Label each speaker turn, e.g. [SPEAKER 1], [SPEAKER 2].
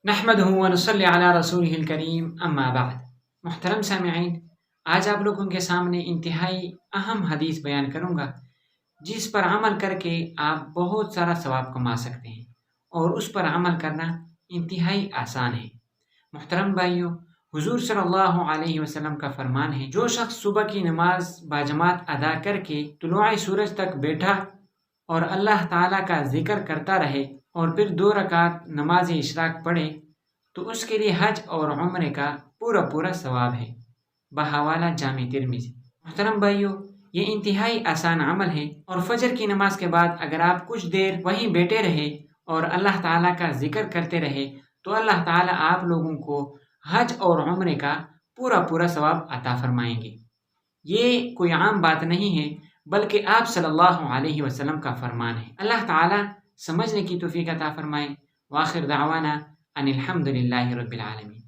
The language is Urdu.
[SPEAKER 1] نحمدہ ونصلی علی رسولہ الکریم اما بعد۔ محترم سامعین، آج آپ لوگوں کے سامنے انتہائی اہم حدیث بیان کروں گا جس پر عمل کر کے آپ بہت سارا ثواب کما سکتے ہیں، اور اس پر عمل کرنا انتہائی آسان ہے۔ محترم بھائیوں، حضور صلی اللہ علیہ وسلم کا فرمان ہے، جو شخص صبح کی نماز باجماعت ادا کر کے طلوع سورج تک بیٹھا اور اللہ تعالیٰ کا ذکر کرتا رہے اور پھر 2 رکعت نماز اشراق پڑھے تو اس کے لیے حج اور عمرے کا پورا ثواب ہے، بحوالہ جامع ترمذی۔ محترم بھائیوں، یہ انتہائی آسان عمل ہے، اور فجر کی نماز کے بعد اگر آپ کچھ دیر وہیں بیٹھے رہے اور اللہ تعالیٰ کا ذکر کرتے رہے تو اللہ تعالیٰ آپ لوگوں کو حج اور عمرے کا پورا ثواب عطا فرمائیں گے۔ یہ کوئی عام بات نہیں ہے، بلکہ آپ صلی اللہ علیہ وسلم کا فرمان ہے۔ اللہ تعالیٰ سمجھنے کی توفیق عطا فرمائے۔ وآخر دعوانا ان الحمد للہ رب العالمین۔